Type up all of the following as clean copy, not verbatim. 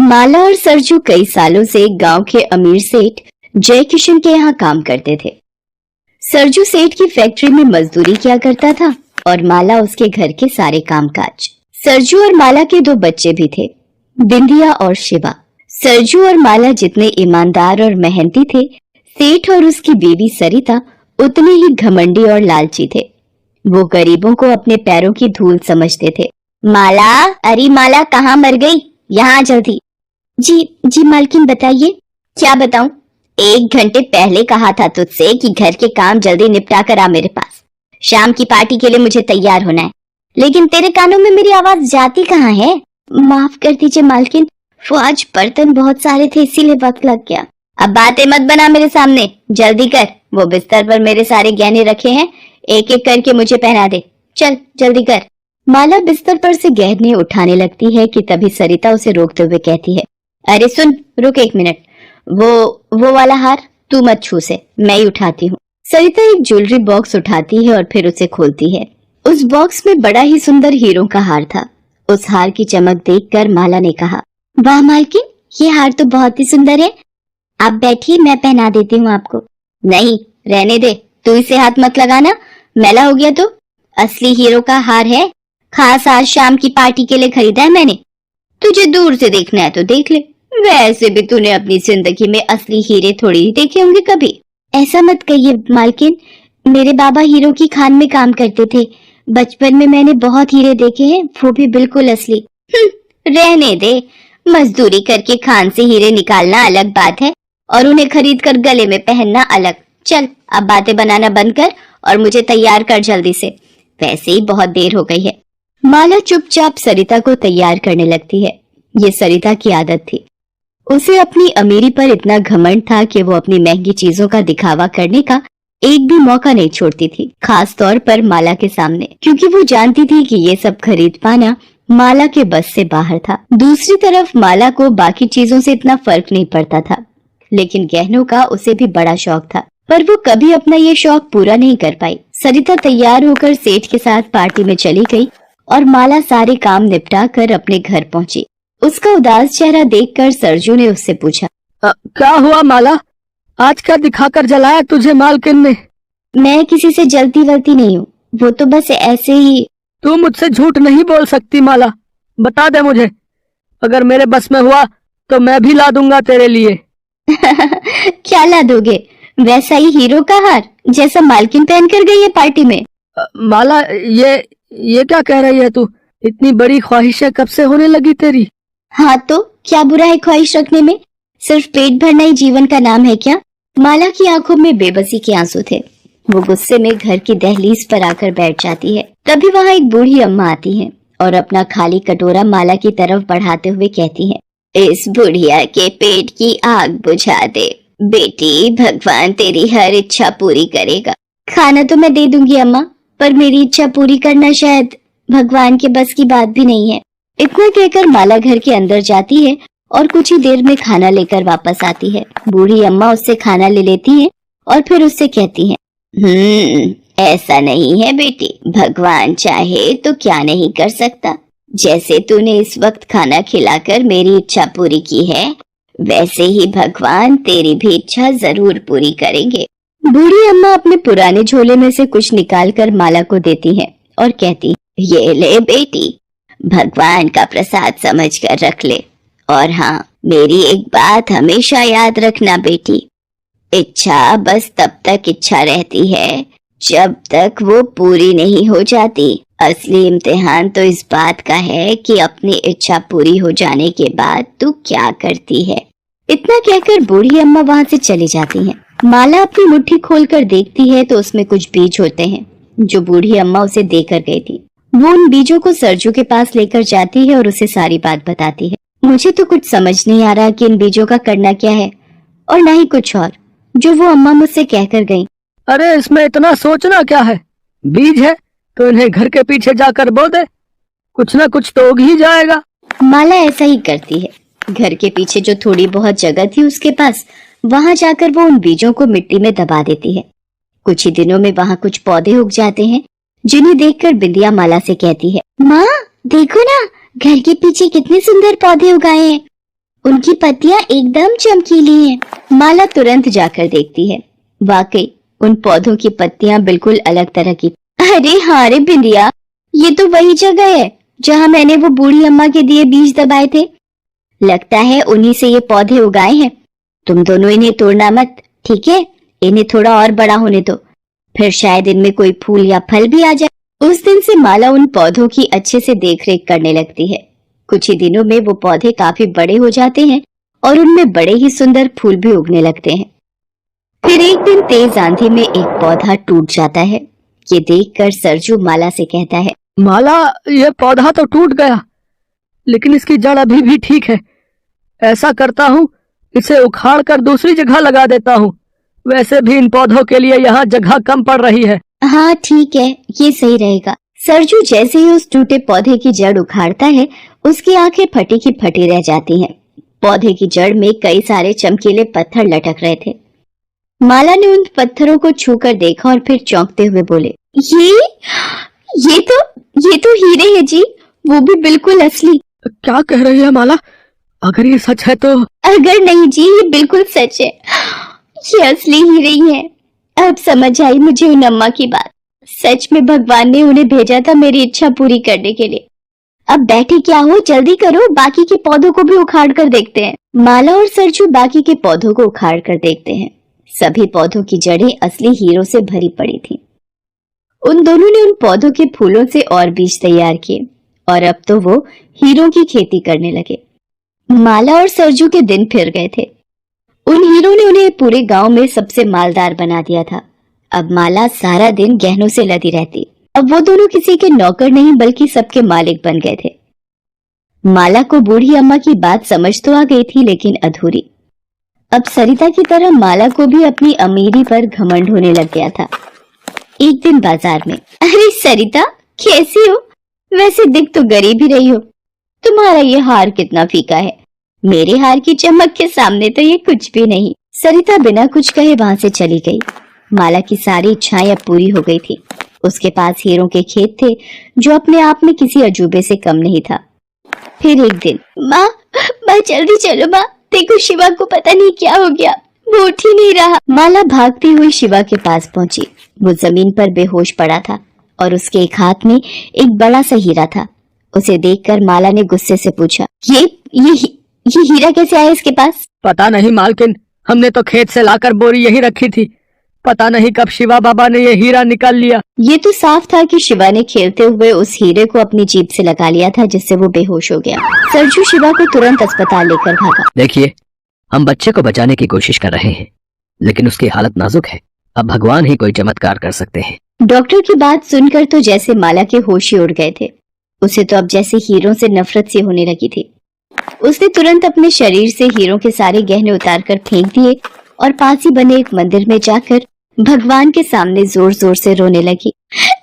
माला और सरजू कई सालों से गांव के अमीर सेठ जय किशन के यहाँ काम करते थे। सरजू सेठ की फैक्ट्री में मजदूरी किया करता था और माला उसके घर के सारे कामकाज। सरजू और माला के दो बच्चे भी थे, बिंदिया और शिवा। सरजू और माला जितने ईमानदार और मेहनती थे, सेठ और उसकी बीवी सरिता उतने ही घमंडी और लालची थे। वो गरीबों को अपने पैरों की धूल समझते थे। माला, अरे माला कहाँ मर गई? यहाँ जल्दी। जी मालकिन बताइए। क्या बताऊं? 1 घंटे पहले कहा था तुझसे कि घर के काम जल्दी निपटा कर आ मेरे पास। शाम की पार्टी के लिए मुझे तैयार होना है, लेकिन तेरे कानों में मेरी आवाज जाती कहाँ है? माफ कर दीजिए मालकिन, वो आज बर्तन बहुत सारे थे इसीलिए वक्त लग गया। अब बातें मत बना मेरे सामने, जल्दी कर। वो बिस्तर पर मेरे सारे गहने रखे हैं, एक एक करके मुझे पहना दे। चल जल्दी कर। माला बिस्तर पर से गहने उठाने लगती है कि तभी सरिता उसे रोकते हुए कहती है, अरे सुन, रुक 1 मिनट। वो वाला हार तू मत छू से, मैं ही उठाती हूँ। सरिता एक ज्वेलरी बॉक्स उठाती है और फिर उसे खोलती है। उस बॉक्स में बड़ा ही सुंदर हीरों का हार था। उस हार की चमक देखकर माला ने कहा, वाह मालकिन, ये हार तो बहुत ही सुंदर है। आप बैठिए, मैं पहना देती हूँ आपको। नहीं, रहने दे, तू इसे हाथ मत लगाना, मैला हो गया तो। असली हीरो का हार है, खास आज शाम की पार्टी के लिए खरीदा है मैंने। तुझे दूर से देखना है तो देख ले, वैसे भी तूने अपनी जिंदगी में असली हीरे थोड़ी ही देखे होंगे कभी। ऐसा मत कहिए मालकिन, मेरे बाबा हीरो की खान में काम करते थे। बचपन में मैंने बहुत हीरे देखे हैं, वो भी बिल्कुल असली। रहने दे, मजदूरी करके खान से हीरे निकालना अलग बात है और उन्हें खरीद कर गले में पहनना अलग। चल अब बातें बनाना बंद कर और मुझे तैयार कर जल्दी से, वैसे ही बहुत देर हो गई है। माला चुपचाप सरिता को तैयार करने लगती है। ये सरिता की आदत थी। उसे अपनी अमीरी पर इतना घमंड था कि वो अपनी महंगी चीजों का दिखावा करने का एक भी मौका नहीं छोड़ती थी, खास तौर पर माला के सामने, क्योंकि वो जानती थी कि ये सब खरीद पाना माला के बस से बाहर था। दूसरी तरफ माला को बाकी चीजों से इतना फर्क नहीं पड़ता था, लेकिन गहनों का उसे भी बड़ा शौक था, पर वो कभी अपना ये शौक पूरा नहीं कर पाई। सरिता तैयार होकर सेठ के साथ पार्टी में चली गई और माला सारे काम निपटा कर अपने घर पहुंची। उसका उदास चेहरा देखकर सरजू ने उससे पूछा, क्या हुआ माला, आज क्या दिखाकर जलाया तुझे मालकिन ने? मैं किसी से जलती वलती नहीं हूँ, वो तो बस ऐसे ही। तू मुझसे झूठ नहीं बोल सकती माला, बता दे मुझे, अगर मेरे बस में हुआ तो मैं भी ला दूंगा तेरे लिए। क्या ला दोगे? वैसा ही हीरो का हार जैसा मालकिन पहन कर गई है पार्टी में। माला, ये क्या कह रही है तू? इतनी बड़ी ख्वाहिशें कब से होने लगी तेरी? हाँ तो क्या बुरा है ख्वाहिश रखने में? सिर्फ पेट भरना ही जीवन का नाम है क्या? माला की आंखों में बेबसी के आंसू थे। वो गुस्से में घर की दहलीज पर आकर बैठ जाती है। तभी वहाँ एक बूढ़ी अम्मा आती है और अपना खाली कटोरा माला की तरफ बढ़ाते हुए कहती है, इस बुढ़िया के पेट की आग बुझा दे बेटी, भगवान तेरी हर इच्छा पूरी करेगा। खाना तो मैं दे दूंगी अम्मा, पर मेरी इच्छा पूरी करना शायद भगवान के बस की बात भी नहीं है। इतना कहकर माला घर के अंदर जाती है और कुछ ही देर में खाना लेकर वापस आती है। बूढ़ी अम्मा उससे खाना ले लेती है और फिर उससे कहती है, ऐसा नहीं है बेटी, भगवान चाहे तो क्या नहीं कर सकता। जैसे तूने इस वक्त खाना खिलाकर मेरी इच्छा पूरी की है, वैसे ही भगवान तेरी भी इच्छा जरूर पूरी करेंगे। बूढ़ी अम्मा अपने पुराने झोले में से कुछ निकालकर माला को देती है और कहती, ये ले बेटी, भगवान का प्रसाद समझकर रख ले। और हाँ, मेरी एक बात हमेशा याद रखना बेटी, इच्छा बस तब तक इच्छा रहती है जब तक वो पूरी नहीं हो जाती। असली इम्तिहान तो इस बात का है कि अपनी इच्छा पूरी हो जाने के बाद तू क्या करती है। इतना कहकर बूढ़ी अम्मा वहाँ से चली जाती हैं। माला अपनी मुट्ठी खोलकर देखती है तो उसमें कुछ बीज होते हैं जो बूढ़ी अम्मा उसे देकर गई थी। वो उन बीजों को सरजू के पास लेकर जाती है और उसे सारी बात बताती है। मुझे तो कुछ समझ नहीं आ रहा कि इन बीजों का करना क्या है, और न ही कुछ और जो वो अम्मा मुझसे कहकर गई। अरे इसमें इतना सोचना क्या है, बीज है तो इन्हें घर के पीछे जाकर बो दे, कुछ ना कुछ तो उग ही जाएगा। माला ऐसा ही करती है। घर के पीछे जो थोड़ी बहुत जगह थी उसके पास, वहाँ जाकर वो उन बीजों को मिट्टी में दबा देती है। कुछ ही दिनों में वहाँ कुछ पौधे उग जाते हैं, जिन्हें देखकर बिंदिया माला से कहती है, माँ देखो ना, घर के पीछे कितने सुंदर पौधे उगाए हैं। उनकी पत्तियां एकदम चमकीली हैं। माला तुरंत जाकर देखती है। वाकई उन पौधों की पत्तियां बिल्कुल अलग तरह की। अरे हाँ रे बिंदिया, ये तो वही जगह है जहाँ मैंने वो बूढ़ी अम्मा के दिए बीज दबाए थे। लगता है उन्हीं से ये पौधे उगाए हैं। तुम दोनों इन्हें तोड़ना मत, ठीक है? इन्हें थोड़ा और बड़ा होने दो, फिर शायद इनमें कोई फूल या फल भी आ जाए। उस दिन से माला उन पौधों की अच्छे से देखरेख करने लगती है। कुछ ही दिनों में वो पौधे काफी बड़े हो जाते हैं और उनमें बड़े ही सुंदर फूल भी उगने लगते हैं। फिर एक दिन तेज आंधी में एक पौधा टूट जाता है। ये देखकर सरजू माला से कहता है, माला, ये पौधा तो टूट गया, लेकिन इसकी जड़ अभी भी ठीक है। ऐसा करता हूँ, इसे उखाड़ कर दूसरी जगह लगा देता हूँ। वैसे भी इन पौधों के लिए यहाँ जगह कम पड़ रही है। हाँ ठीक है, ये सही रहेगा। सरजू जैसे ही उस टूटे पौधे की जड़ उखाड़ता है, उसकी आंखें फटी की फटी रह जाती हैं। पौधे की जड़ में कई सारे चमकीले पत्थर लटक रहे थे। माला ने उन पत्थरों को छूकर देखा और फिर चौंकते हुए बोले, ये तो हीरे हैं जी, वो भी बिल्कुल असली। क्या कह रही है माला? अगर ये सच है तो? अगर नहीं जी, ये बिल्कुल सच है। ये असली हीरे ही हैं। अब समझ आई मुझे उन अम्मा की बात। सच में भगवान ने उन्हें भेजा था मेरी इच्छा पूरी करने के लिए। अब बैठे क्या हो, जल्दी करो, बाकी के पौधों को भी उखाड़ कर देखते हैं। माला और सरजू बाकी के पौधों को उखाड़ कर देखते हैं। सभी पौधों की जड़ें असली हीरों से भरी पड़ी थीं। उन दोनों ने उन पौधों के फूलों से और बीज तैयार किए और अब तो वो हीरों की खेती करने लगे। माला और सरजू के दिन फिर गए थे। उन हीरों ने उन्हें पूरे गांव में सबसे मालदार बना दिया था। अब माला सारा दिन गहनों से लदी रहती। अब वो दोनों किसी के नौकर नहीं बल्कि सबके मालिक बन गए थे। माला को बूढ़ी अम्मा की बात समझ तो आ गई थी, लेकिन अधूरी। अब सरिता की तरह माला को भी अपनी अमीरी पर घमंड होने लग गया था। एक दिन बाजार में, अरे सरिता, कैसी हो? वैसे दिख तो गरीब ही रही हो। तुम्हारा ये हार कितना फीका है। मेरे हार की चमक के सामने तो ये कुछ भी नहीं। सरिता बिना कुछ कहे वहां से चली गई। माला की सारी इच्छाएं अब पूरी हो गई थी। उसके पास हीरों के खेत थे, जो अपने आप में किसी अजूबे से कम नहीं था। फिर एक दिन, माँ जल्दी चलो माँ, देखो शिवा को पता नहीं क्या हो गया, वो उठ ही नहीं रहा। माला भागती हुई शिवा के पास पहुंची। वो जमीन पर बेहोश पड़ा था और उसके एक हाथ में एक बड़ा सा हीरा था। उसे देखकर माला ने गुस्से से पूछा, ये हीरा कैसे आया इसके पास? पता नहीं मालकिन, हमने तो खेत से लाकर बोरी यहीं रखी थी। पता नहीं कब शिवा बाबा ने ये हीरा निकाल लिया। ये तो साफ था कि शिवा ने खेलते हुए उस हीरे को अपनी जीभ से लगा लिया था, जिससे वो बेहोश हो गया। सरजू शिवा को तुरंत अस्पताल लेकर भागा। देखिए, हम बच्चे को बचाने की कोशिश कर रहे हैं, लेकिन उसकी हालत नाजुक है। अब भगवान ही कोई चमत्कार कर सकते हैं। डॉक्टर की बात सुनकर तो जैसे माला के होश ही उड़ गए थे। उसे तो अब जैसे हीरों से नफरत सी होने लगी थी। उसने तुरंत अपने शरीर से हीरों के सारे गहने उतारकर फेंक दिए और पास ही बने एक मंदिर में जाकर भगवान के सामने जोर जोर से रोने लगी।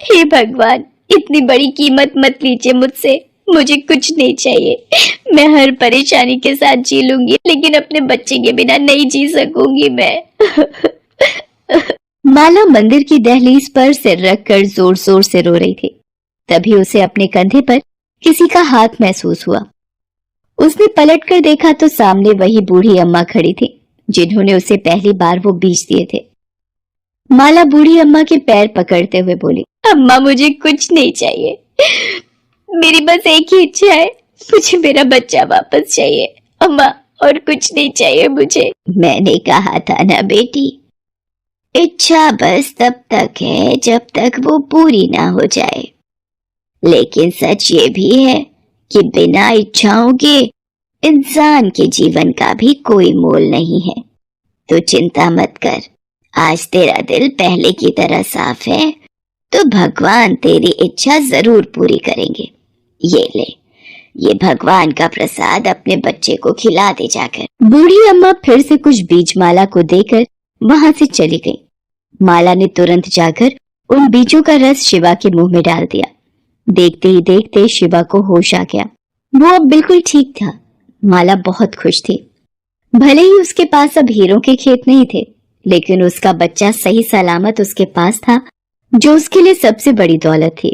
हे भगवान, इतनी बड़ी कीमत मत लीजिए मुझसे, मुझे कुछ नहीं चाहिए। मैं हर परेशानी के साथ जी लूंगी, लेकिन अपने बच्चे के बिना नहीं जी सकूंगी मैं। माला मंदिर की दहलीज पर सिर रखकर जोर जोर से रो रही थी। तभी उसे अपने कंधे पर किसी का हाथ महसूस हुआ। उसने पलटकर देखा तो सामने वही बूढ़ी अम्मा खड़ी थी, जिन्होंने उसे पहली बार वो बीज दिए थे। माला बूढ़ी अम्मा के पैर पकड़ते हुए बोली, अम्मा मुझे कुछ नहीं चाहिए, मेरी बस एक ही इच्छा है, मुझे मेरा बच्चा वापस चाहिए अम्मा, और कुछ नहीं चाहिए मुझे। मैंने कहा था ना बेटी, इच्छा बस तब तक है जब तक वो पूरी ना हो जाए। लेकिन सच ये भी है कि बिना इच्छाओं के इंसान के जीवन का भी कोई मोल नहीं है। तो चिंता मत कर, आज तेरा दिल पहले की तरह साफ है, तो भगवान तेरी इच्छा जरूर पूरी करेंगे। ये ले, ये भगवान का प्रसाद अपने बच्चे को खिला दे जाकर। बूढ़ी अम्मा फिर से कुछ बीज माला को देकर वहां से चली गई। माला ने तुरंत जाकर उन बीजों का रस शिवा के मुंह में डाल दिया। देखते ही देखते शिवा को होश आ गया। वो अब बिल्कुल ठीक था। माला बहुत खुश थी। भले ही उसके पास अब हीरों के खेत नहीं थे, लेकिन उसका बच्चा सही सलामत उसके पास था, जो उसके लिए सबसे बड़ी दौलत थी।